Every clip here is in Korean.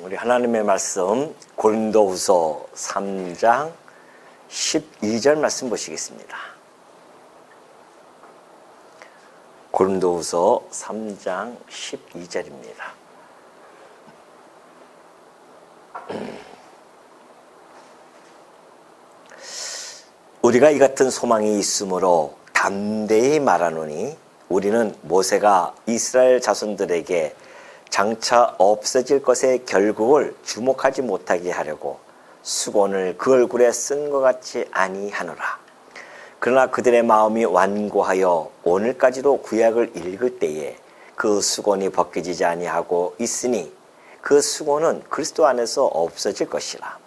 우리 하나님의 말씀 고린도후서 3장 12절 말씀 보시겠습니다. 고린도후서 3장 12절입니다. 우리가 이 같은 소망이 있으므로 담대히 말하노니 우리는 모세가 이스라엘 자손들에게 장차 없어질 것의 결국을 주목하지 못하게 하려고 수건을 그 얼굴에 쓴 것 같이 아니하노라. 그러나 그들의 마음이 완고하여 오늘까지도 구약을 읽을 때에 그 수건이 벗겨지지 아니하고 있으니 그 수건은 그리스도 안에서 없어질 것이라.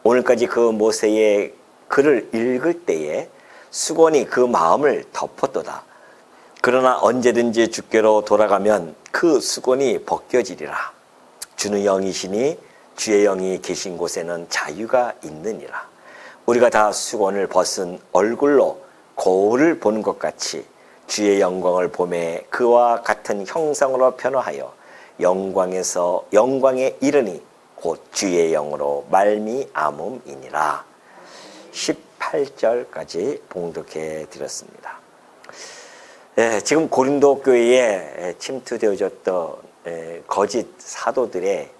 오늘까지 그 모세의 글을 읽을 때에 수건이 그 마음을 덮었도다. 그러나 언제든지 주께로 돌아가면 그 수건이 벗겨지리라. 주는 영이시니 주의 영이 계신 곳에는 자유가 있느니라. 우리가 다 수건을 벗은 얼굴로 거울을 보는 것 같이 주의 영광을 보매 그와 같은 형상으로 변화하여 영광에서 영광에 이르니 곧 주의 영으로 말미암음이니라. 18절까지 봉독해 드렸습니다. 지금 고린도 교회에 침투되어졌던 거짓 사도들의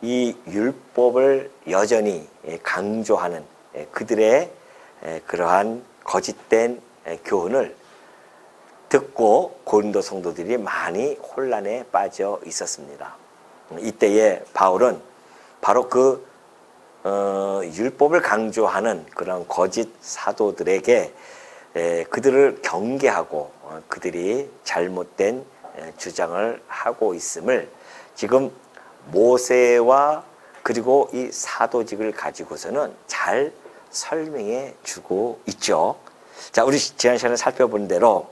이 율법을 여전히 강조하는 그들의 그러한 거짓된 교훈을 듣고 고린도 성도들이 많이 혼란에 빠져 있었습니다. 이때에 바울은 바로 그 율법을 강조하는 그런 거짓 사도들에게 그들을 경계하고 그들이 잘못된 주장을 하고 있음을 지금 모세와 그리고 이 사도직을 가지고서는 잘 설명해 주고 있죠. 자, 우리 지난 시간에 살펴본 대로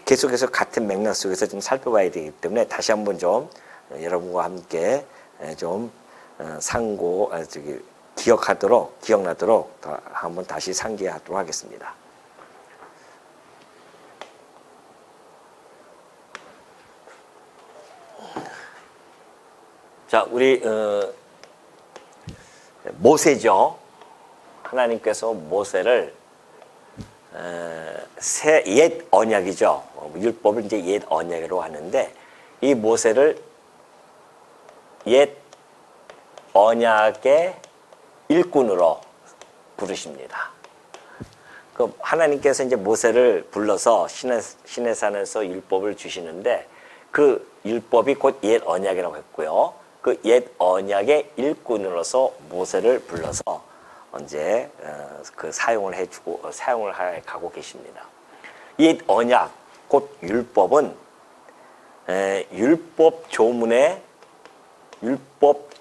계속해서 같은 맥락 속에서 좀 살펴봐야 되기 때문에 다시 한번 좀 여러분과 함께 좀 기억나도록 한번 다시 상기하도록 하겠습니다. 자, 우리 모세죠. 하나님께서 모세를 옛 언약이죠. 율법을 이제 옛 언약으로 하는데 이 모세를 옛 언약의 일꾼으로 부르십니다. 그 하나님께서 이제 모세를 불러서 시내산에서 율법을 주시는데 그 율법이 곧 옛 언약이라고 했고요. 그 옛 언약의 일꾼으로서 모세를 불러서 이제 그 사용을 해 가고 계십니다. 옛 언약 곧 율법은 율법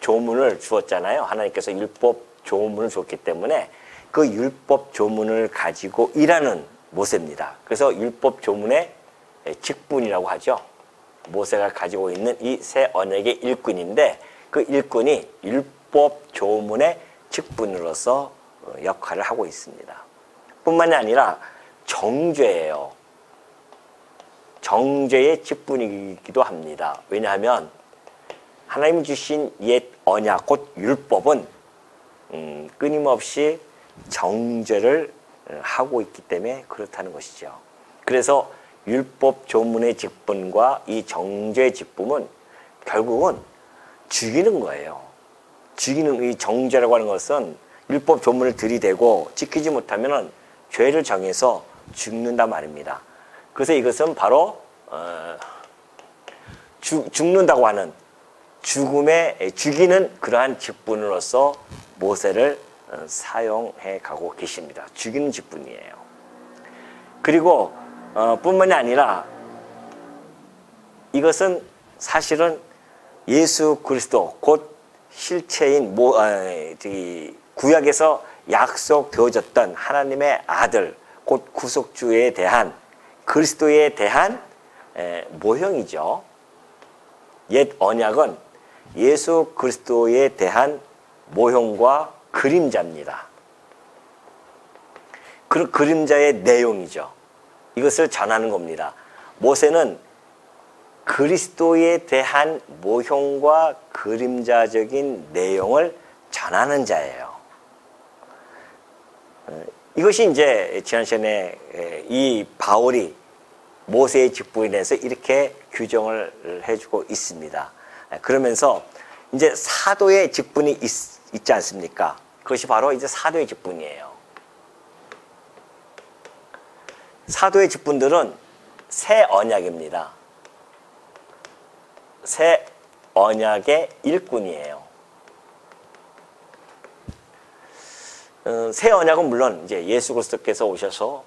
조문을 주었잖아요. 하나님께서 율법 조문을 줬기 때문에 그 율법 조문을 가지고 일하는 모세입니다. 그래서 율법 조문의 직분이라고 하죠. 모세가 가지고 있는 이 새 언약의 일꾼인데 그 일꾼이 율법 조문의 직분으로서 역할을 하고 있습니다. 뿐만이 아니라 정죄예요. 정죄의 직분이기도 합니다. 왜냐하면 하나님이 주신 옛 언약 곧 율법은 끊임없이 정죄를 하고 있기 때문에 그렇다는 것이죠. 그래서 율법 조문의 직분과 이 정죄의 직분은 결국은 죽이는 거예요. 죽이는 이 정죄라고 하는 것은 율법 조문을 들이대고 지키지 못하면 죄를 정해서 죽는단 말입니다. 그래서 이것은 바로 죽는다고 하는 죽이는 그러한 직분으로서 모세를 사용해 가고 계십니다. 죽이는 직분이에요. 그리고 뿐만이 아니라 이것은 사실은 예수 그리스도 곧 실체인 구약에서 약속되어졌던 하나님의 아들 곧 구속주에 대한 그리스도에 대한 모형이죠. 옛 언약은 예수 그리스도에 대한 모형과 그림자입니다. 그 그림자의 내용이죠. 이것을 전하는 겁니다. 모세는 그리스도에 대한 모형과 그림자적인 내용을 전하는 자예요. 이것이 이제 지난 시간에 이 바울이 모세의 직분에 대해서 이렇게 규정을 해주고 있습니다. 그러면서 이제 사도의 직분이 있지 않습니까? 그것이 바로 이제 사도의 직분이에요. 사도의 직분들은 새 언약입니다. 새 언약의 일꾼이에요. 새 언약은 물론 이제 예수 그리스도께서 오셔서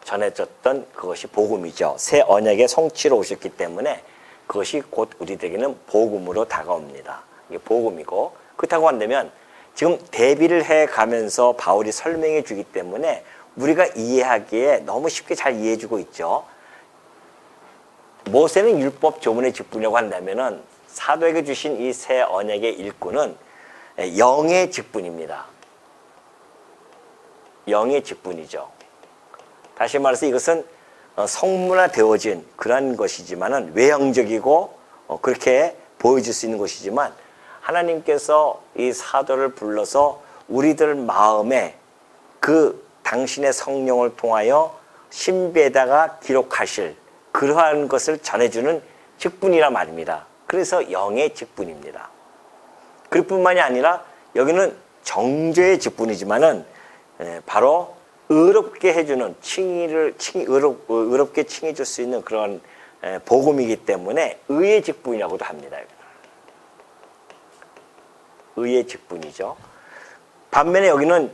전해졌던 그것이 복음이죠. 새 언약의 성취로 오셨기 때문에 그것이 곧 우리들에게는 복음으로 다가옵니다. 이게 복음이고, 그렇다고 한다면 지금 대비를 해가면서 바울이 설명해 주기 때문에 우리가 이해하기에 너무 쉽게 잘 이해해 주고 있죠. 모세는 율법 조문의 직분이라고 한다면은 사도에게 주신 이 새 언약의 일꾼은 영의 직분입니다. 영의 직분이죠. 다시 말해서 이것은 성문화되어진 그런 것이지만은 외형적이고 그렇게 보여줄 수 있는 것이지만, 하나님께서 이 사도를 불러서 우리들 마음에 그 당신의 성령을 통하여 신비에다가 기록하실 그러한 것을 전해주는 직분이란 말입니다. 그래서 영의 직분입니다. 그뿐만이 아니라 여기는 정죄의 직분이지만은 바로 의롭게 해주는 의롭게 칭해줄 수 있는 그런 복음이기 때문에 의의 직분이라고도 합니다. 의의 직분이죠. 반면에 여기는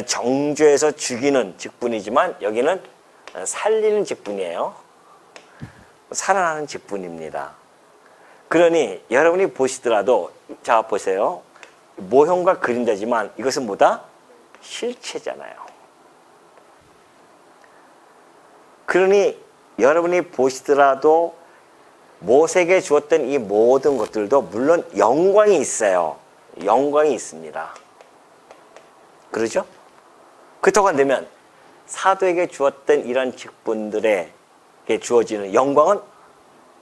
정죄해서 죽이는 직분이지만 여기는 살리는 직분이에요. 살아나는 직분입니다. 그러니 여러분이 보시더라도, 자 보세요. 모형과 그림자지만 이것은 뭐다? 실체잖아요. 그러니 여러분이 보시더라도 모세에게 주었던 이 모든 것들도 물론 영광이 있어요. 영광이 있습니다. 그러죠? 그렇다고 한다면 사도에게 주었던 이런 직분들에게 주어지는 영광은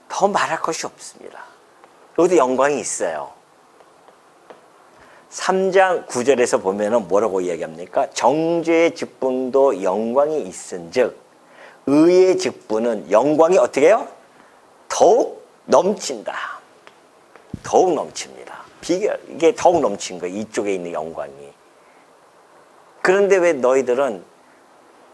더 말할 것이 없습니다. 여기도 영광이 있어요. 3장 9절에서 보면은 뭐라고 이야기합니까? 정죄의 직분도 영광이 있은즉 의의 직분은 영광이 어떻게 해요? 더욱 넘친다. 더욱 넘칩니다. 이게 더욱 넘친 거예요. 이쪽에 있는 영광이. 그런데 왜 너희들은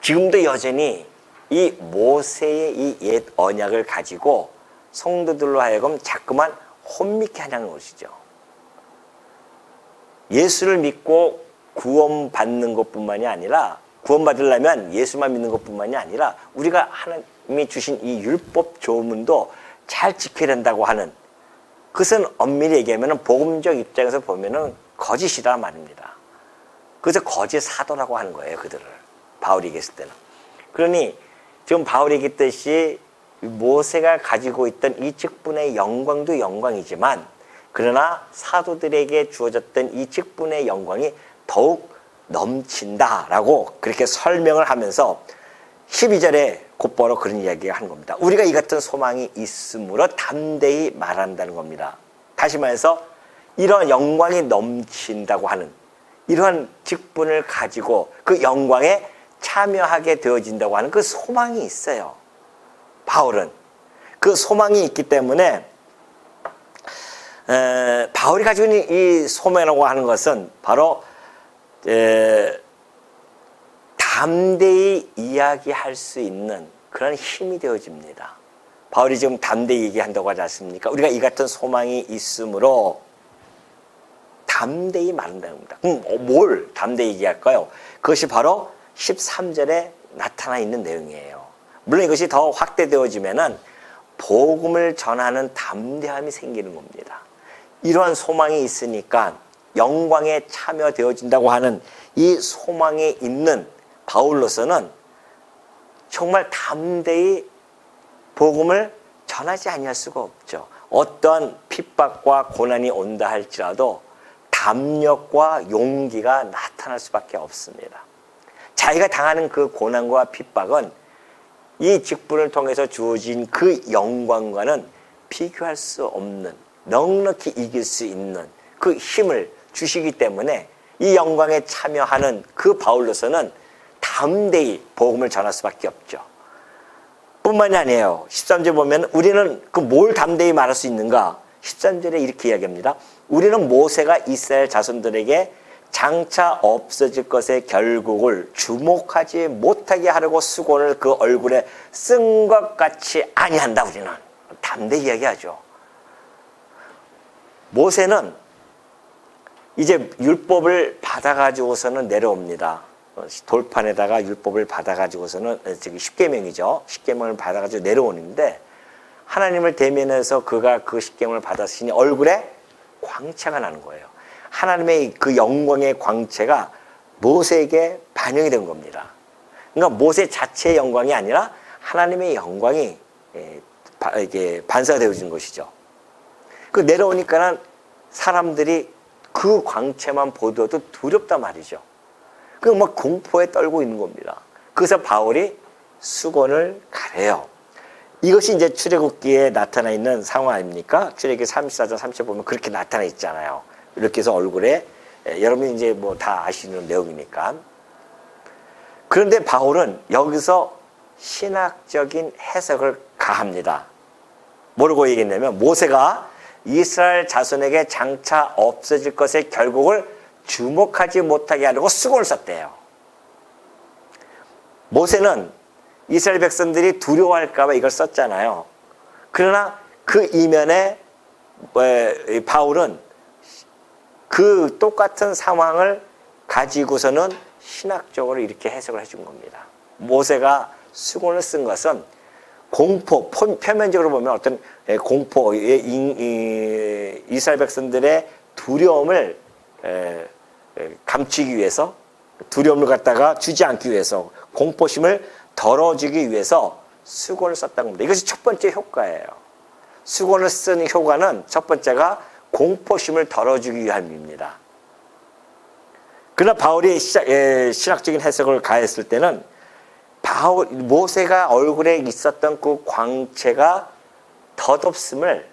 지금도 여전히 이 모세의 이 옛 언약을 가지고 성도들로 하여금 자꾸만 혼미케 하냐는 것이죠. 예수를 믿고 구원받는 것뿐만이 아니라, 구원받으려면 예수만 믿는 것뿐만이 아니라 우리가 하나님이 주신 이 율법 조문도 잘 지켜야 된다고 하는, 그것은 엄밀히 얘기하면 복음적 입장에서 보면은 거짓이란 말입니다. 그래서 거짓 사도라고 하는 거예요, 그들을. 바울이 얘기했을 때는. 그러니 지금 바울이 얘기했듯이 모세가 가지고 있던 이 직분의 영광도 영광이지만, 그러나 사도들에게 주어졌던 이 직분의 영광이 더욱 넘친다라고 그렇게 설명을 하면서 12절에 곧바로 그런 이야기를 하는 겁니다. 우리가 이 같은 소망이 있으므로 담대히 말한다는 겁니다. 다시 말해서 이런 영광이 넘친다고 하는 이러한 직분을 가지고 그 영광에 참여하게 되어진다고 하는 그 소망이 있어요. 바울은 그 소망이 있기 때문에 바울이 가지고 있는 이 소망이라고 하는 것은 바로 담대히 이야기할 수 있는 그런 힘이 되어집니다. 바울이 지금 담대히 얘기한다고 하지 않습니까? 우리가 이 같은 소망이 있으므로 담대히 말한다는 겁니다. 그럼 뭘 담대히 얘기할까요? 그것이 바로 13절에 나타나 있는 내용이에요. 물론 이것이 더 확대되어지면은 복음을 전하는 담대함이 생기는 겁니다. 이러한 소망이 있으니까 영광에 참여되어진다고 하는 이 소망이 있는 바울로서는 정말 담대히 복음을 전하지 아니할 수가 없죠. 어떠한 핍박과 고난이 온다 할지라도 담력과 용기가 나타날 수밖에 없습니다. 자기가 당하는 그 고난과 핍박은 이 직분을 통해서 주어진 그 영광과는 비교할 수 없는, 넉넉히 이길 수 있는 그 힘을 주시기 때문에 이 영광에 참여하는 그 바울로서는 담대히 복음을 전할 수밖에 없죠. 뿐만이 아니에요. 13절 보면 우리는 그 뭘 담대히 말할 수 있는가? 13절에 이렇게 이야기합니다. 우리는 모세가 이스라엘 자손들에게 장차 없어질 것의 결국을 주목하지 못하게 하려고 수건을 그 얼굴에 쓴 것 같이 아니한다. 우리는 담대히 이야기하죠. 모세는 이제 율법을 받아가지고서는 내려옵니다. 돌판에다가 율법을 받아가지고서는 십계명이죠. 십계명을 받아가지고 내려오는데 하나님을 대면해서 그가 그 십계명을 받았으니 얼굴에 광채가 나는 거예요. 하나님의 그 영광의 광채가 모세에게 반영이 된 겁니다. 그러니까 모세 자체의 영광이 아니라 하나님의 영광이 이게 반사가 되어진 것이죠. 그 내려오니까는 사람들이 그 광채만 보더라도 두렵단 말이죠. 그 막 공포에 떨고 있는 겁니다. 그래서 바울이 수건을 가려요. 이것이 이제 출애굽기에 나타나 있는 상황 아닙니까? 출애굽기 34장 30절 보면 그렇게 나타나 있잖아요. 이렇게 해서 얼굴에, 여러분이 이제 뭐 다 아시는 내용이니까. 그런데 바울은 여기서 신학적인 해석을 가합니다. 뭐라고 얘기했냐면 모세가 이스라엘 자손에게 장차 없어질 것의 결국을 주목하지 못하게 하려고 수건을 썼대요. 모세는 이스라엘 백성들이 두려워할까 봐 이걸 썼잖아요. 그러나 그 이면에 바울은 그 똑같은 상황을 가지고서는 신학적으로 이렇게 해석을 해준 겁니다. 모세가 수건을 쓴 것은 공포, 표면적으로 보면 어떤 공포, 이스라엘 백성들의 두려움을 감추기 위해서, 두려움을 갖다가 주지 않기 위해서, 공포심을 덜어주기 위해서 수건을 썼다는 겁니다. 이것이 첫 번째 효과예요. 수건을 쓰는 효과는 첫 번째가 공포심을 덜어주기 위함입니다. 그러나 바울이 신학적인 해석을 가했을 때는 모세가 얼굴에 있었던 그 광채가 덧없음을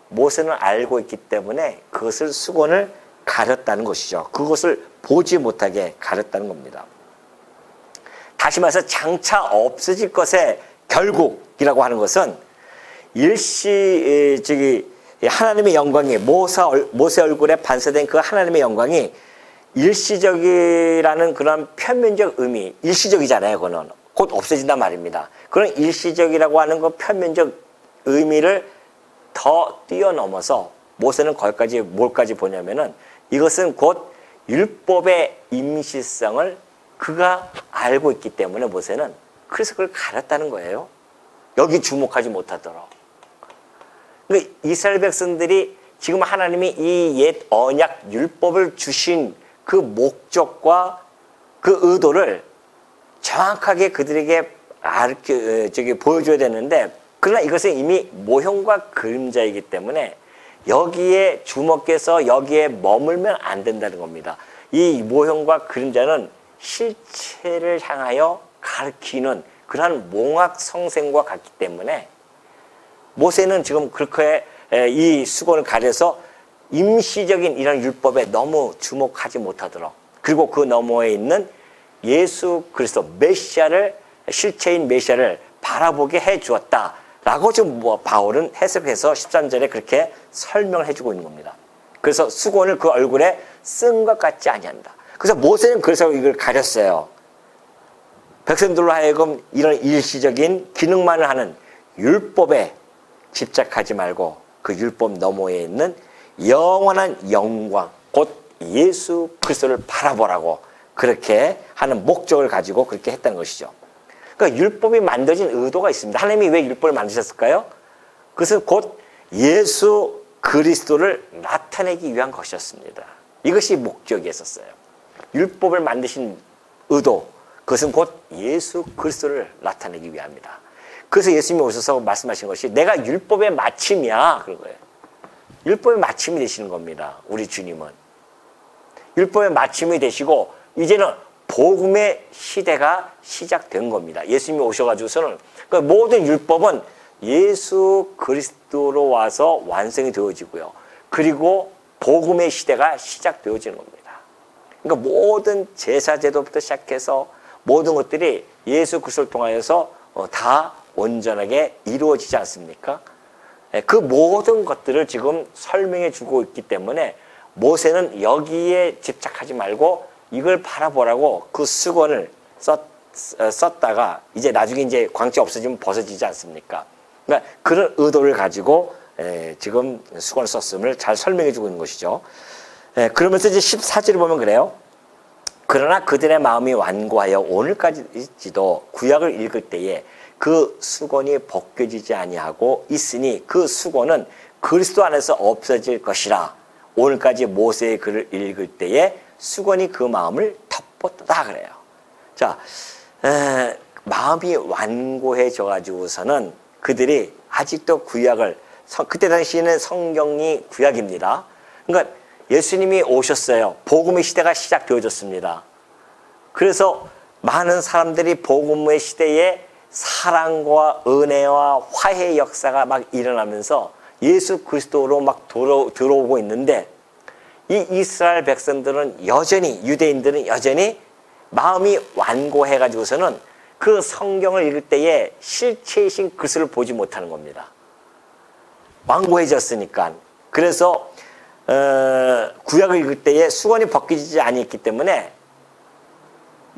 모세는 알고 있기 때문에 그것을 수건을 가렸다는 것이죠. 그것을 보지 못하게 가렸다는 겁니다. 다시 말해서 장차 없어질 것의 결국이라고 하는 것은 하나님의 영광이 모세 얼굴에 반사된 그 하나님의 영광이 일시적이라는 그런 표면적 의미, 일시적이잖아요. 그거는 곧 없어진단 말입니다. 그런 일시적이라고 하는 그 표면적 의미를 더 뛰어넘어서 모세는 거기까지 뭘까지 보냐면은 이것은 곧 율법의 임시성을 그가 알고 있기 때문에 모세는 그래서 그걸 가렸다는 거예요. 여기 주목하지 못하도록. 그러니까 이스라엘 백성들이 지금 하나님이 이 옛 언약 율법을 주신 그 목적과 그 의도를 정확하게 그들에게 보여줘야 되는데, 그러나 이것은 이미 모형과 그림자이기 때문에 여기에 주목해서 여기에 머물면 안 된다는 겁니다. 이 모형과 그림자는 실체를 향하여 가리키는 그러한 몽학 성생과 같기 때문에 모세는 지금 그렇게 이 수건을 가려서 임시적인 이런 율법에 너무 주목하지 못하도록, 그리고 그 너머에 있는 예수 그리스도 메시아를, 실체인 메시아를 바라보게 해 주었다라고 지금 바울은 해석해서 13절에 그렇게 설명을 해주고 있는 겁니다. 그래서 수건을 그 얼굴에 쓴 것 같지 아니한다. 그래서 모세는 그래서 이걸 가렸어요. 백성들로 하여금 이런 일시적인 기능만을 하는 율법에 집착하지 말고 그 율법 너머에 있는 영원한 영광, 곧 예수 그리스도를 바라보라고 그렇게 하는 목적을 가지고 그렇게 했다는 것이죠. 그러니까 율법이 만들어진 의도가 있습니다. 하나님이 왜 율법을 만드셨을까요? 그것은 곧 예수 그리스도를 나타내기 위한 것이었습니다. 이것이 목적이었어요. 율법을 만드신 의도, 그것은 곧 예수 그리스도를 나타내기 위함이다. 그래서 예수님이 오셔서 말씀하신 것이 내가 율법의 마침이야, 그런 거예요. 율법의 마침이 되시는 겁니다. 우리 주님은 율법의 마침이 되시고 이제는 복음의 시대가 시작된 겁니다. 예수님이 오셔가지고서는 그 모든 율법은 예수 그리스도로 와서 완성이 되어지고요. 그리고 복음의 시대가 시작되어지는 겁니다. 그러니까 모든 제사제도부터 시작해서 모든 것들이 예수 그리스도를 통하여서 다 온전하게 이루어지지 않습니까? 그 모든 것들을 지금 설명해 주고 있기 때문에 모세는 여기에 집착하지 말고 이걸 바라보라고 그 수건을 썼다가 이제 나중에 이제 광채 없어지면 벗어지지 않습니까? 그러니까 그런 의도를 가지고 지금 수건을 썼음을 잘 설명해 주고 있는 것이죠. 그러면서 이제 14절을 보면 그래요. 그러나 그들의 마음이 완고하여 오늘까지도 구약을 읽을 때에 그 수건이 벗겨지지 아니하고 있으니 그 수건은 그리스도 안에서 없어질 것이라. 오늘까지 모세의 글을 읽을 때에 수건이 그 마음을 덮었다 그래요. 자, 마음이 완고해져 가지고서는 그들이 아직도 구약을, 그때 당시에는 성경이 구약입니다. 그러니까 예수님이 오셨어요. 복음의 시대가 시작되어졌습니다. 그래서 많은 사람들이 복음의 시대에 사랑과 은혜와 화해의 역사가 막 일어나면서 예수 그리스도로 막 들어오고 있는데, 이 이스라엘 백성들은 여전히, 유대인들은 여전히 마음이 완고해가지고서는 그 성경을 읽을 때에 실체이신 그리스도를 보지 못하는 겁니다. 완고해졌으니까. 그래서 구약을 읽을 때에 수건이 벗겨지지 아니했기 때문에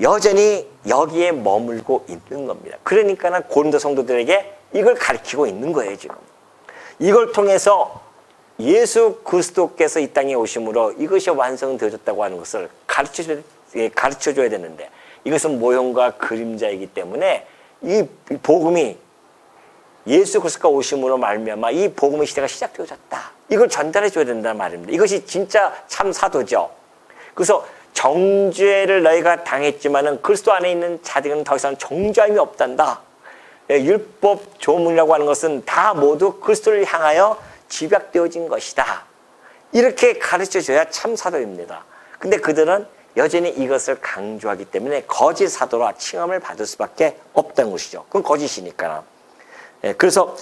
여전히 여기에 머물고 있는 겁니다. 그러니까는 고린도 성도들에게 이걸 가르치고 있는 거예요, 지금. 이걸 통해서 예수 그리스도께서 이 땅에 오심으로 이것이 완성되어졌다고 하는 것을 가르쳐줘야 되는데, 이것은 모형과 그림자이기 때문에 이 복음이 예수 그리스도가 오심으로 말미암아 이 복음의 시대가 시작되어졌다. 이걸 전달해줘야 된다는 말입니다. 이것이 진짜 참 사도죠. 그래서 정죄를 너희가 당했지만은 그리스도 안에 있는 자들은 더 이상 정죄함이 없단다. 율법 조문이라고 하는 것은 다 모두 그리스도를 향하여 집약되어진 것이다. 이렇게 가르쳐줘야 참 사도입니다. 근데 그들은 여전히 이것을 강조하기 때문에 거짓 사도라 칭함을 받을 수밖에 없다는 것이죠. 그건 거짓이니까. 그래서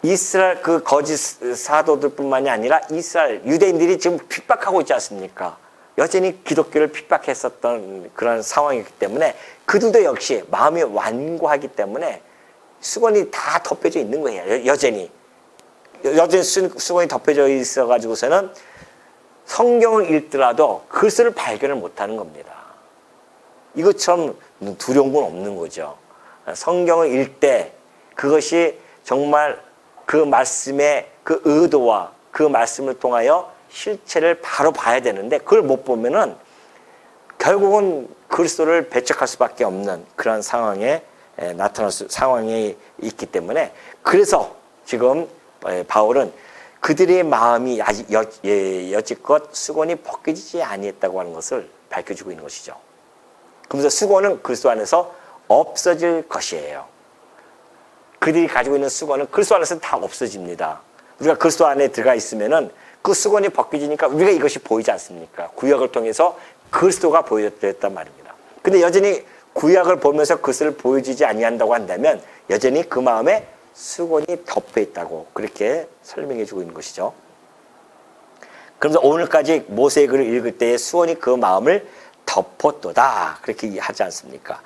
이스라엘 그 거짓 사도들뿐만이 아니라 이스라엘 유대인들이 지금 핍박하고 있지 않습니까? 여전히 기독교를 핍박했었던 그런 상황이기 때문에 그들도 역시 마음이 완고하기 때문에 수건이 다 덮여져 있는 거예요. 여전히 수건이 덮여져 있어가지고서는 성경을 읽더라도 그것을 발견을 못하는 겁니다. 이것처럼 두려운 건 없는 거죠. 성경을 읽을 때 그것이 정말 그 말씀의 그 의도와 그 말씀을 통하여 실체를 바로 봐야 되는데, 그걸 못 보면은 결국은 그리스도를 배척할 수밖에 없는 그런 상황에 상황이 있기 때문에, 그래서 지금 바울은 그들의 마음이 아직 여지껏 수건이 벗겨지지 아니했다고 하는 것을 밝혀주고 있는 것이죠. 그러면서 수건은 그리스도 안에서 없어질 것이에요. 그들이 가지고 있는 수건은 그리스도 안에서 다 없어집니다. 우리가 그리스도 안에 들어가 있으면은 그 수건이 벗겨지니까 우리가 이것이 보이지 않습니까? 구약을 통해서 그리스도가 보여졌단 말입니다. 근데 여전히 구약을 보면서 그것을 보여주지 아니한다고 한다면 여전히 그 마음에 수건이 덮여 있다고 그렇게 설명해 주고 있는 것이죠. 그러면서 오늘까지 모세의 글을 읽을 때에 수건이 그 마음을 덮었도다 그렇게 하지 않습니까?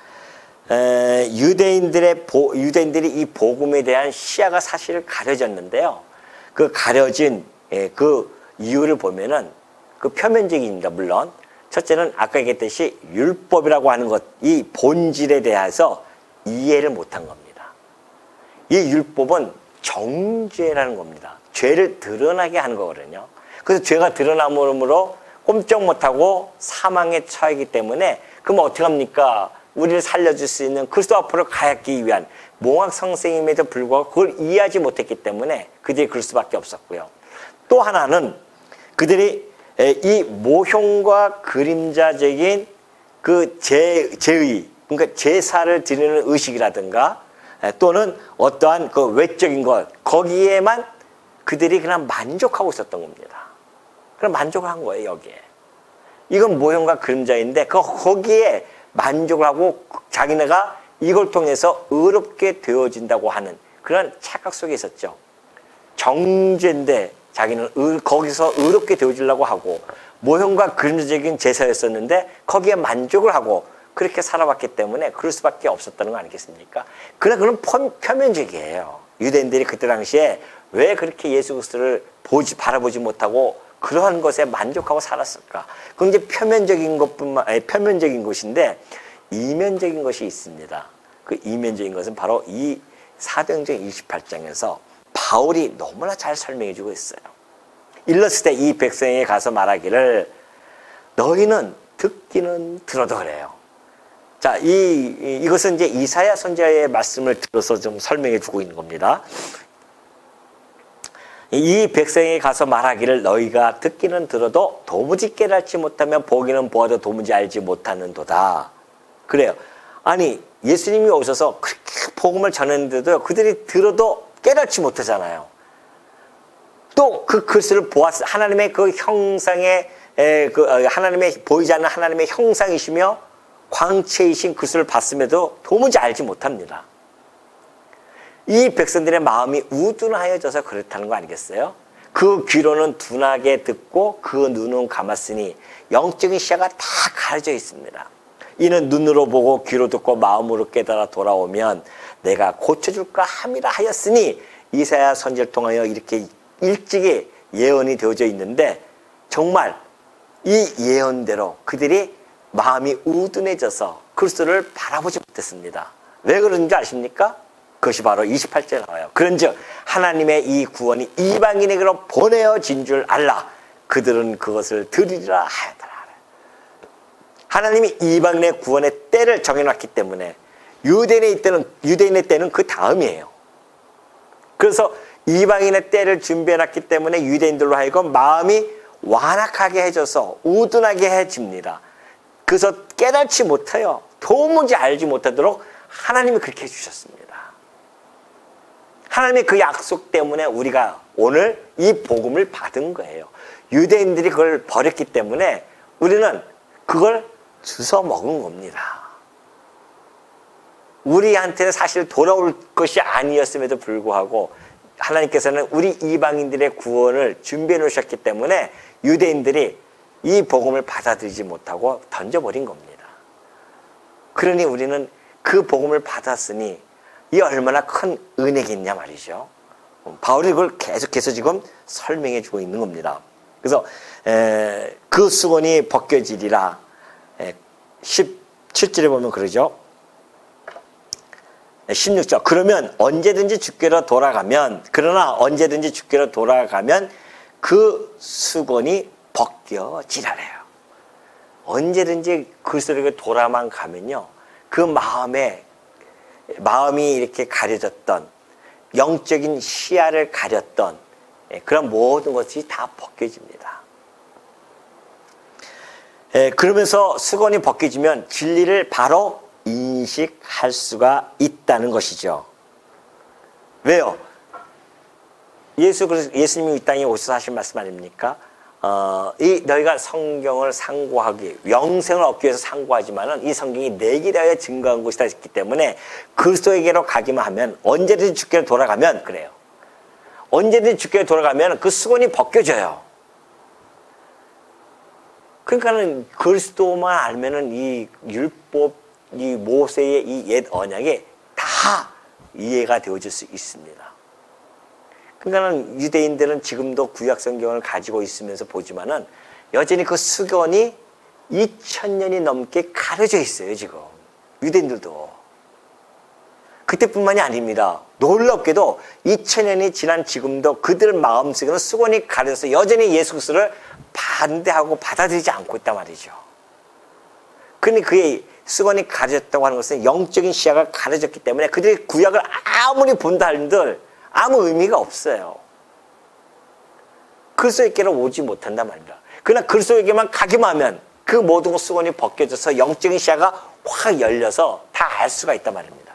유대인들이 이 복음에 대한 시야가 사실 가려졌는데요. 그 가려진 그 이유를 보면은 그 표면적입니다. 물론 첫째는 아까 얘기했듯이 율법이라고 하는 것, 이 본질에 대해서 이해를 못한 겁니다. 이 율법은 정죄라는 겁니다. 죄를 드러나게 하는 거거든요. 그래서 죄가 드러남으로 꼼짝 못하고 사망에 처하기 때문에 그럼 어떻게 합니까? 우리를 살려줄 수 있는 그리스도 앞으로 가기 위한 몽학성생임에도 불구하고 그걸 이해하지 못했기 때문에 그들이 그럴 수밖에 없었고요. 또 하나는 그들이 이 모형과 그림자적인 그 제의, 그러니까 제사를 드리는 의식이라든가 또는 어떠한 그 외적인 것, 거기에만 그들이 그냥 만족하고 있었던 겁니다. 그럼 만족을 한 거예요, 여기에. 이건 모형과 그림자인데 거기에 만족을 하고 자기네가 이걸 통해서 의롭게 되어진다고 하는 그런 착각 속에 있었죠. 정죄인데 자기는 거기서 의롭게 되어주려고 하고 모형과 그림자적인 제사였었는데 거기에 만족을 하고 그렇게 살아왔기 때문에 그럴 수밖에 없었다는 거 아니겠습니까? 그러나 그건 표면적이에요. 유대인들이 그때 당시에 왜 그렇게 예수 그리스도를 바라보지 못하고 그러한 것에 만족하고 살았을까? 그건 이제 표면적인 것인데 이면적인 것이 있습니다. 그 이면적인 것은 바로 이 사도행전 28장에서 바울이 너무나 잘 설명해 주고 있어요. 일렀을 때 이 백성에게 가서 말하기를 너희는 듣기는 들어도 그래요. 자, 이것은 이제 이사야 선지자의 말씀을 들어서 좀 설명해 주고 있는 겁니다. 이 백성에게 가서 말하기를 너희가 듣기는 들어도 도무지 깨닫지 못하면 보기는 보아도 도무지 알지 못하는도다. 그래요. 아니 예수님이 오셔서 그렇게 복음을 전했는데도 그들이 들어도 깨닫지 못하잖아요. 또 그 글씨를 보았을 하나님의 그 형상의 하나님의 보이지 않는 하나님의 형상이시며 광채이신 글씨를 봤음에도 도무지 알지 못합니다. 이 백성들의 마음이 우둔하여져서 그렇다는 거 아니겠어요? 그 귀로는 둔하게 듣고 그 눈은 감았으니 영적인 시야가 다 가려져 있습니다. 이는 눈으로 보고 귀로 듣고 마음으로 깨달아 돌아오면 내가 고쳐줄까 함이라 하였으니 이사야 선지를 통하여 이렇게 일찍이 예언이 되어져 있는데 정말 이 예언대로 그들이 마음이 우둔해져서 그리스도를 바라보지 못했습니다. 왜 그런지 아십니까? 그것이 바로 28절에 나와요. 그런즉 하나님의 이 구원이 이방인에게로 보내어진 줄 알라. 그들은 그것을 들으리라 하였더라. 하나님이 이방인의 구원의 때를 정해놨기 때문에 유대인의 때는 그 다음이에요. 그래서 이방인의 때를 준비해놨기 때문에 유대인들로 하여금 마음이 완악하게 해져서 우둔하게 해집니다. 그래서 깨닫지 못해요. 도무지 알지 못하도록 하나님이 그렇게 해주셨습니다. 하나님의 그 약속 때문에 우리가 오늘 이 복음을 받은 거예요. 유대인들이 그걸 버렸기 때문에 우리는 그걸 주워 먹은 겁니다. 우리한테는 사실 돌아올 것이 아니었음에도 불구하고 하나님께서는 우리 이방인들의 구원을 준비해 놓으셨기 때문에 유대인들이 이 복음을 받아들이지 못하고 던져버린 겁니다. 그러니 우리는 그 복음을 받았으니 이 얼마나 큰 은혜겠냐 말이죠. 바울이 그걸 계속해서 지금 설명해 주고 있는 겁니다. 그래서 그 수건이 벗겨지리라 17절에 보면 그러죠. 16절 그러면 언제든지 주께로 돌아가면 그러나 언제든지 주께로 돌아가면 그 수건이 벗겨지라래요. 언제든지 그리스도에게 돌아만 가면요 그 마음이 이렇게 가려졌던 영적인 시야를 가렸던 그런 모든 것이 다 벗겨집니다. 그러면서 수건이 벗겨지면 진리를 바로 인식할 수가 있다는 것이죠. 왜요? 예수님이 이 땅에 오셔서 하신 말씀 아닙니까? 너희가 성경을 상고하기, 영생을 얻기 위해서 상고하지만은 이 성경이 내게 대하여 증거한 것이다 했기 때문에 그리스도에게로 가기만 하면 언제든지 주께로 돌아가면 그래요. 언제든지 주께로 돌아가면 그 수건이 벗겨져요. 그러니까는 그리스도만 알면은 이 율법, 이 모세의 이 옛 언약이 다 이해가 되어질 수 있습니다. 그러니까는 유대인들은 지금도 구약 성경을 가지고 있으면서 보지만은 여전히 그 수건이 2000년이 넘게 가려져 있어요, 지금. 유대인들도. 그때뿐만이 아닙니다. 놀랍게도 2000년이 지난 지금도 그들 마음속에는 수건이 가려져서 여전히 예수 그리스도를 반대하고 받아들이지 않고 있단 말이죠. 그런데 그의 수건이 가려졌다고 하는 것은 영적인 시야가 가려졌기 때문에 그들이 구약을 아무리 본다 한들 아무 의미가 없어요. 그리스도에게로 오지 못한단 말입니다. 그러나 그리스도에게만 가기만 하면 그 모든 수건이 벗겨져서 영적인 시야가 확 열려서 다 알 수가 있단 말입니다.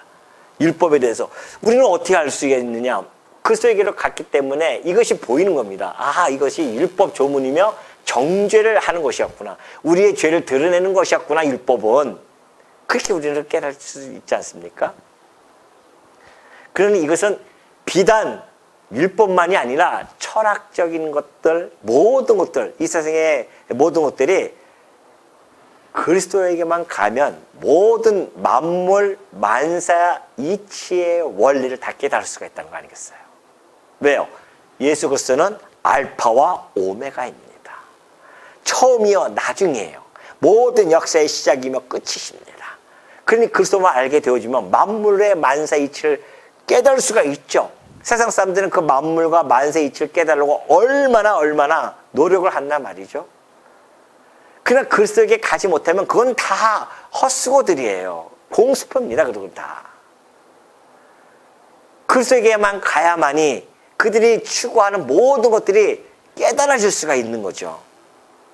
율법에 대해서 우리는 어떻게 알 수 있느냐? 그리스도에게로 갔기 때문에 이것이 보이는 겁니다. 아, 이것이 율법 조문이며 정죄를 하는 것이었구나. 우리의 죄를 드러내는 것이었구나, 율법은. 그렇게 우리는 깨달을 수 있지 않습니까? 그러니 이것은 비단 율법만이 아니라 철학적인 것들, 모든 것들, 이 세상의 모든 것들이 그리스도에게만 가면 모든 만물, 만사, 이치의 원리를 다 깨달을 수가 있다는 거 아니겠어요? 왜요? 예수 그리스도는 알파와 오메가입니다. 처음이요 나중이에요. 모든 역사의 시작이며 끝이십니다. 그러니 그리스도만 알게 되어지면 만물의 만사, 이치를 깨달을 수가 있죠. 세상 사람들은 그 만물과 만사, 이치를 깨달으려고 얼마나 노력을 한단 말이죠. 그러나 그리스도에게 가지 못하면 그건 다 헛수고들이에요. 공수표입니다. 그건 다. 그리스도에게만 가야만이 그들이 추구하는 모든 것들이 깨달아질 수가 있는 거죠.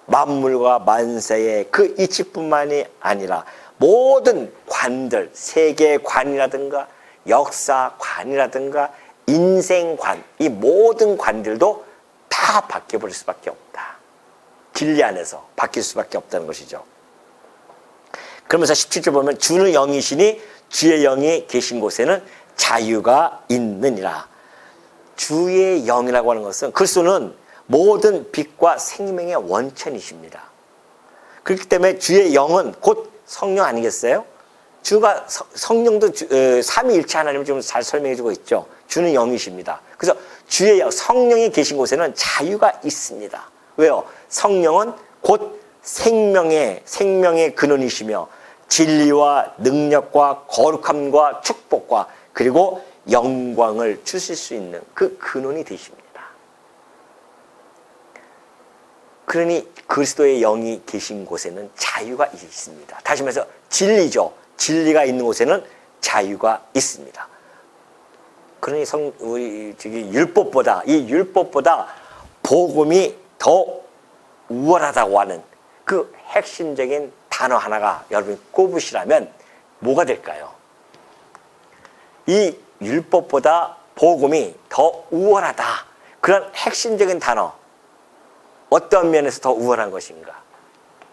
만물과 만사의 그 이치뿐만이 아니라 모든 관들, 세계관이라든가 역사관이라든가 인생관, 이 모든 관들도 다 바뀌어버릴 수밖에 없다. 진리 안에서 바뀔 수밖에 없다는 것이죠. 그러면서 17절 보면 주는 영이시니 주의 영이 계신 곳에는 자유가 있느니라. 주의 영이라고 하는 것은 그리스도는 모든 빛과 생명의 원천이십니다. 그렇기 때문에 주의 영은 곧 성령 아니겠어요? 주가 성령도 삼위일체 하나님을 좀 잘 설명해주고 있죠. 주는 영이십니다. 그래서 주의 영, 성령이 계신 곳에는 자유가 있습니다. 왜요? 성령은 곧 생명의 근원이시며 진리와 능력과 거룩함과 축복과 그리고 영광을 주실 수 있는 그 근원이 되십니다. 그러니 그리스도의 영이 계신 곳에는 자유가 있습니다. 다시 말해서 진리죠. 진리가 있는 곳에는 자유가 있습니다. 그러니 우리 이 율법보다 복음이 더 우월하다고 하는 그 핵심적인 단어 하나가 여러분이 꼽으시라면 뭐가 될까요? 이 율법보다 복음이 더 우월하다. 그런 핵심적인 단어. 어떤 면에서 더 우월한 것인가?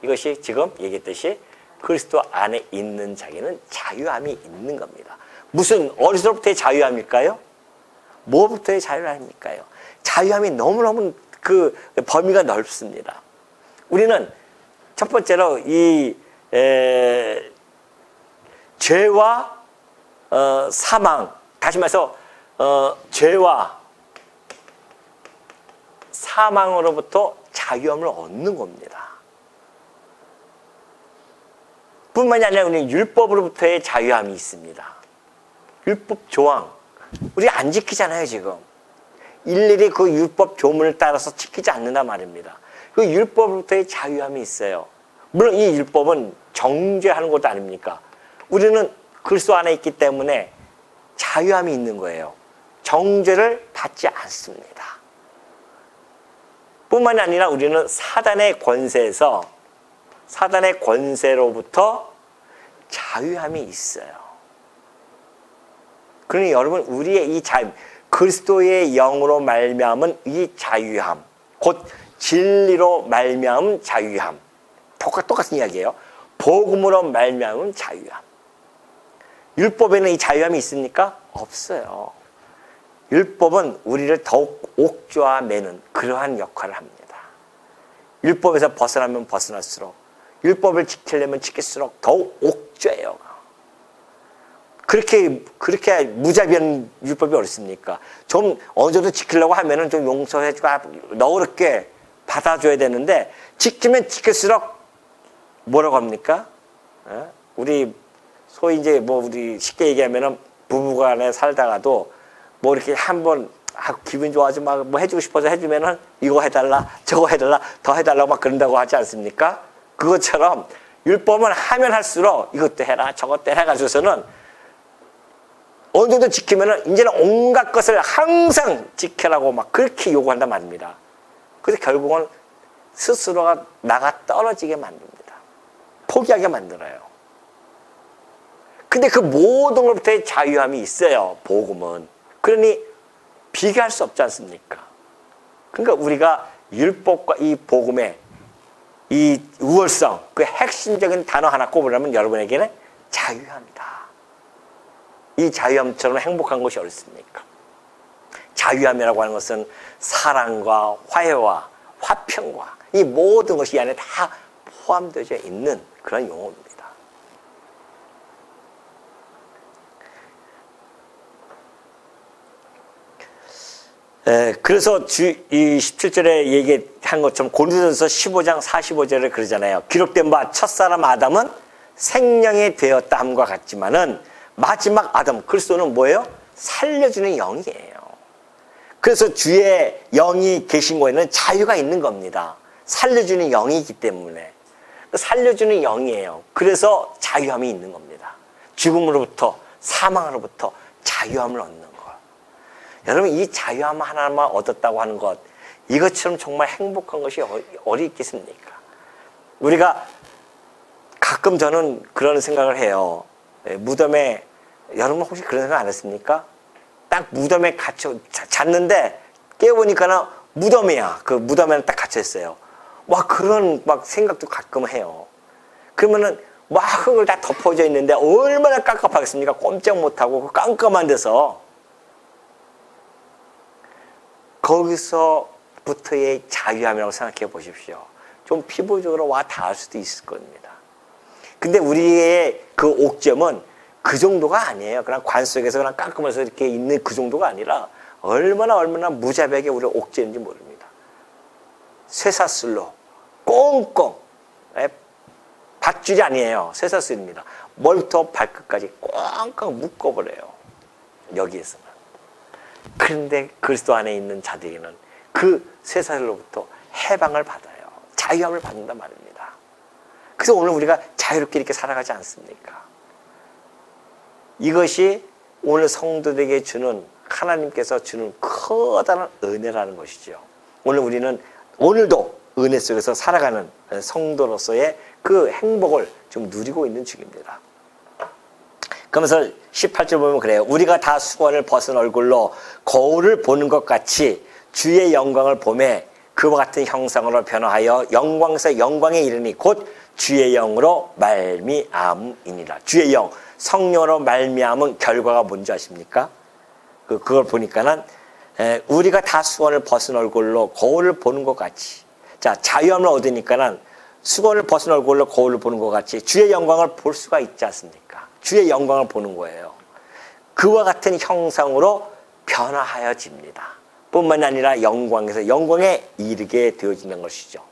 이것이 지금 얘기했듯이 그리스도 안에 있는 자에게는 자유함이 있는 겁니다. 무슨 어디서부터의 자유함일까요? 뭐부터의 자유함일까요? 자유함이 너무너무 그 범위가 넓습니다. 우리는 첫 번째로 이 죄와 사망, 다시 말해서 죄와 사망으로부터 자유함을 얻는 겁니다. 뿐만이 아니라 우리는 율법으로부터의 자유함이 있습니다. 율법 조항, 우리 안 지키잖아요 지금. 일일이 그 율법 조문을 따라서 지키지 않는단 말입니다. 그 율법으로부터의 자유함이 있어요. 물론 이 율법은 정죄하는 것도 아닙니까? 우리는 그리스도 안에 있기 때문에 자유함이 있는 거예요. 정죄를 받지 않습니다. 뿐만이 아니라 우리는 사단의 권세로부터 자유함이 있어요. 그러니 여러분 우리의 이 자유, 그리스도의 영으로 말미암은 이 자유함, 곧 진리로 말미암은 자유함, 똑같은 이야기예요. 복음으로 말미암은 자유함. 율법에는 이 자유함이 있습니까? 없어요. 율법은 우리를 더욱 옥죄어매는 그러한 역할을 합니다. 율법에서 벗어나면 벗어날수록, 율법을 지키려면 지킬수록 더욱 옥죄어요. 그렇게 무자비한 율법이 어딨습니까? 좀 어느 정도 지키려고 하면은 좀 용서해주고 너그럽게 받아줘야 되는데, 지키면 지킬수록 뭐라고 합니까? 우리 소위 이제 우리 쉽게 얘기하면은 부부간에 살다가도 뭐 이렇게 한번 기분 좋아서 막 뭐 해주고 싶어서 해주면은 이거 해달라, 저거 해달라, 더 해달라고 막 그런다고 하지 않습니까? 그것처럼 율법은 하면 할수록 이것도 해라, 저것도 해라 가지고서는 어느 정도 지키면은 이제는 온갖 것을 항상 지켜라고 막 그렇게 요구한단 말입니다. 그래서 결국은 스스로가 나가 떨어지게 만듭니다. 포기하게 만들어요. 근데 그 모든 것부터의 자유함이 있어요, 복음은. 그러니 비교할 수 없지 않습니까? 그러니까 우리가 율법과 이 복음의 이 우월성, 그 핵심적인 단어 하나 꼽으려면 여러분에게는 자유함이다. 이 자유함처럼 행복한 것이 어딨습니까? 자유함이라고 하는 것은 사랑과 화해와 화평과 이 모든 것이 이 안에 다 포함되어 있는 그런 용어입니다. 그래서 이 17절에 얘기한 것처럼 고린도전서 15장 45절에 그러잖아요. 기록된 바 첫사람 아담은 생명이 되었다 함과 같지만은 마지막 아담 그리스도는 뭐예요? 살려주는 영이에요. 그래서 주의 영이 계신 곳에는 자유가 있는 겁니다. 살려주는 영이기 때문에. 살려주는 영이에요. 그래서 자유함이 있는 겁니다. 죽음으로부터 사망으로부터 자유함을 얻는 것. 여러분 이 자유함 하나만 얻었다고 하는 것 이것처럼 정말 행복한 것이 어디 있겠습니까? 우리가 가끔 저는 그런 생각을 해요. 무덤에 여러분 혹시 그런 생각 안 했습니까? 딱 무덤에 갇혀 잤는데 깨우니까는 무덤이야. 그 무덤에는 딱 갇혀 있어요. 와 그런 막 생각도 가끔 해요. 그러면은 막 흙을 다 덮어져 있는데 얼마나 깝깝하겠습니까? 꼼짝 못하고 그 깜깜한 데서 거기서부터의 자유함이라고 생각해 보십시오. 좀 피부적으로 와 닿을 수도 있을 겁니다. 근데 우리의 그 옥점은 그 정도가 아니에요. 그냥 관 속에서 그냥 깜깜해서 이렇게 있는 그 정도가 아니라 얼마나 무자비하게 우리가 옥죄는지 모릅니다. 쇠사슬로 꽁꽁 밧줄이 아니에요. 쇠사슬입니다. 머리부터 발끝까지 꽁꽁 묶어버려요. 여기에서는. 그런데 그리스도 안에 있는 자들에게는 그 쇠사슬로부터 해방을 받아요. 자유함을 받는단 말입니다. 그래서 오늘 우리가 자유롭게 이렇게 살아가지 않습니까? 이것이 오늘 성도들에게 주는 하나님께서 주는 커다란 은혜라는 것이죠. 오늘 우리는 오늘도 은혜 속에서 살아가는 성도로서의 그 행복을 좀 누리고 있는 중입니다. 그러면서 18절 보면 그래요. 우리가 다 수건을 벗은 얼굴로 거울을 보는 것 같이 주의 영광을 보매 그와 같은 형상으로 변화하여 영광에서 영광에 이르니 곧 주의 영으로 말미암이니라. 주의 영, 성령으로 말미암은 결과가 뭔지 아십니까? 그걸 보니까는 우리가 다 수건을 벗은 얼굴로 거울을 보는 것 같이, 자 자유함을 얻으니까는 수건을 벗은 얼굴로 거울을 보는 것 같이 주의 영광을 볼 수가 있지 않습니까? 주의 영광을 보는 거예요. 그와 같은 형상으로 변화하여집니다. 뿐만 아니라 영광에서 영광에 이르게 되어지는 것이죠.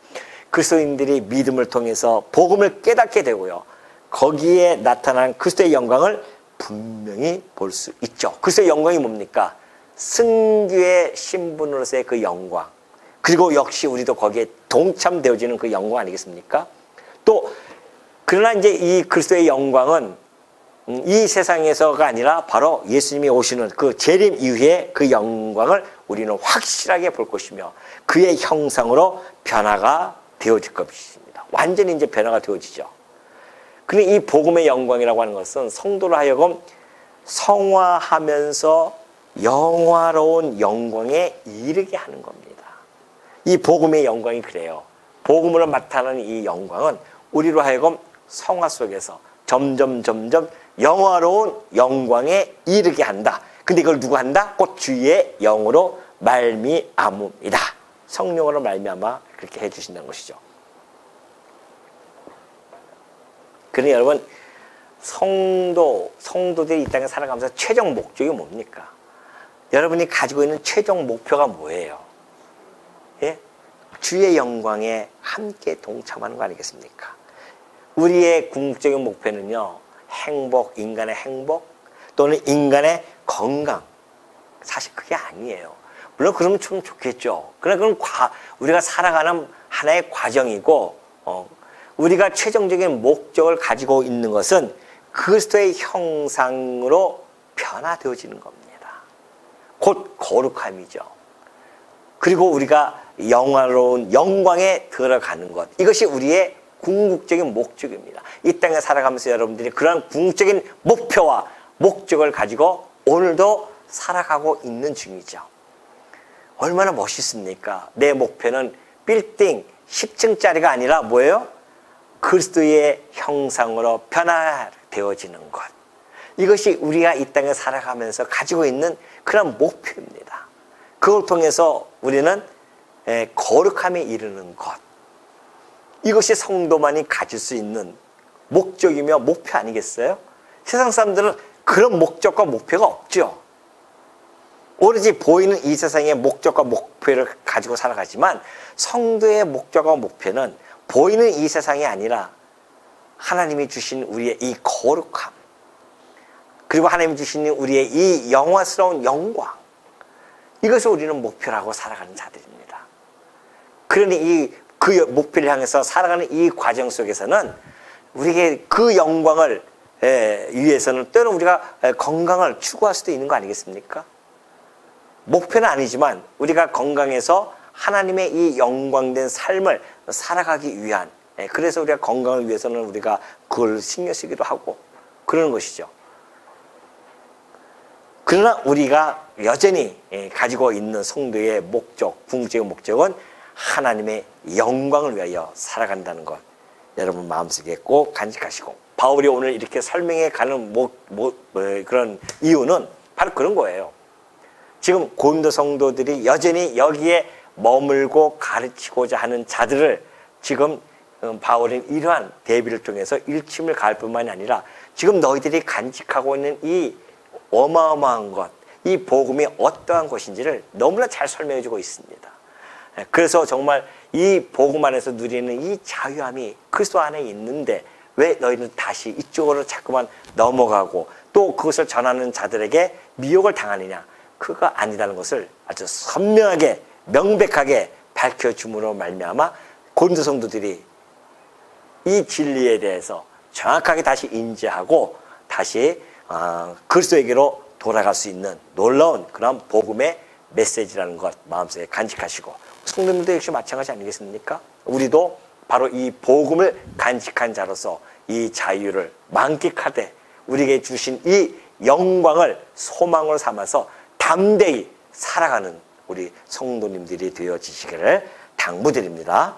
그리스도인들이 믿음을 통해서 복음을 깨닫게 되고요. 거기에 나타난 그리스도의 영광을 분명히 볼 수 있죠. 그리스도의 영광이 뭡니까? 승귀의 신분으로서의 그 영광. 그리고 역시 우리도 거기에 동참되어지는 그 영광 아니겠습니까? 또 그러나 이제 이 그리스도의 영광은 이 세상에서가 아니라 바로 예수님이 오시는 그 재림 이후에 그 영광을 우리는 확실하게 볼 것이며 그의 형상으로 변화가 되어질 것입니다. 완전히 이제 변화가 되어지죠. 그런데 이 복음의 영광이라고 하는 것은 성도로 하여금 성화하면서 영화로운 영광에 이르게 하는 겁니다. 이 복음의 영광이 그래요. 복음으로 나타나는 이 영광은 우리로 하여금 성화 속에서 점점 영화로운 영광에 이르게 한다. 근데 이걸 누가 한다? 곧 주의 영으로 말미암음이다. 성령으로 말미암아 그렇게 해주신다는 것이죠. 그러니 여러분 성도들이 이 땅에 살아가면서 최종 목적이 뭡니까? 여러분이 가지고 있는 최종 목표가 뭐예요? 예? 주의 영광에 함께 동참하는 거 아니겠습니까? 우리의 궁극적인 목표는요, 행복, 인간의 행복 또는 인간의 건강. 사실 그게 아니에요. 물론 그러면 좀 좋겠죠. 그러나 그건 우리가 살아가는 하나의 과정이고, 우리가 최종적인 목적을 가지고 있는 것은 그리스도의 형상으로 변화되어지는 겁니다. 곧 거룩함이죠. 그리고 우리가 영화로운 영광에 들어가는 것. 이것이 우리의 궁극적인 목적입니다. 이 땅에 살아가면서 여러분들이 그러한 궁극적인 목표와 목적을 가지고 오늘도 살아가고 있는 중이죠. 얼마나 멋있습니까? 내 목표는 빌딩 10층짜리가 아니라 뭐예요? 그리스도의 형상으로 변화되어지는 것. 이것이 우리가 이 땅에 살아가면서 가지고 있는 그런 목표입니다. 그걸 통해서 우리는 거룩함에 이르는 것, 이것이 성도만이 가질 수 있는 목적이며 목표 아니겠어요? 세상 사람들은 그런 목적과 목표가 없죠. 오로지 보이는 이 세상의 목적과 목표를 가지고 살아가지만, 성도의 목적과 목표는 보이는 이 세상이 아니라 하나님이 주신 우리의 이 거룩함, 그리고 하나님이 주신 우리의 이 영화스러운 영광, 이것을 우리는 목표라고 살아가는 자들입니다. 그러니 그 목표를 향해서 살아가는 이 과정 속에서는 우리에게 그 영광을 위해서는 때로는 우리가 건강을 추구할 수도 있는 거 아니겠습니까? 목표는 아니지만 우리가 건강해서 하나님의 이 영광된 삶을 살아가기 위한, 그래서 우리가 건강을 위해서는 우리가 그걸 신경 쓰기도 하고 그러는 것이죠. 그러나 우리가 여전히 가지고 있는 성도의 목적, 궁극적인 목적은 하나님의 영광을 위하여 살아간다는 것, 여러분 마음속에 꼭 간직하시고, 바울이 오늘 이렇게 설명해 가는 그런 이유는 바로 그런 거예요. 지금 고린도 성도들이 여전히 여기에 머물고 가르치고자 하는 자들을 지금 바울은 이러한 대비를 통해서 일침을 가할 뿐만이 아니라 지금 너희들이 간직하고 있는 이 어마어마한 것, 이 복음이 어떠한 것인지를 너무나 잘 설명해 주고 있습니다. 그래서 정말 이 복음 안에서 누리는 이 자유함이 그리스도 안에 있는데 왜 너희는 다시 이쪽으로 자꾸만 넘어가고 또 그것을 전하는 자들에게 미혹을 당하느냐? 그거 아니라는 것을 아주 선명하게 명백하게 밝혀줌으로 말미암아 고린도 성도들이 이 진리에 대해서 정확하게 다시 인지하고 다시 그리스도에게로 돌아갈 수 있는 놀라운 그런 복음의 메시지라는 것 마음속에 간직하시고, 성도님들도 역시 마찬가지 아니겠습니까? 우리도 바로 이 복음을 간직한 자로서 이 자유를 만끽하되 우리에게 주신 이 영광을 소망으로 삼아서 담대히 살아가는 우리 성도님들이 되어지시기를 당부드립니다.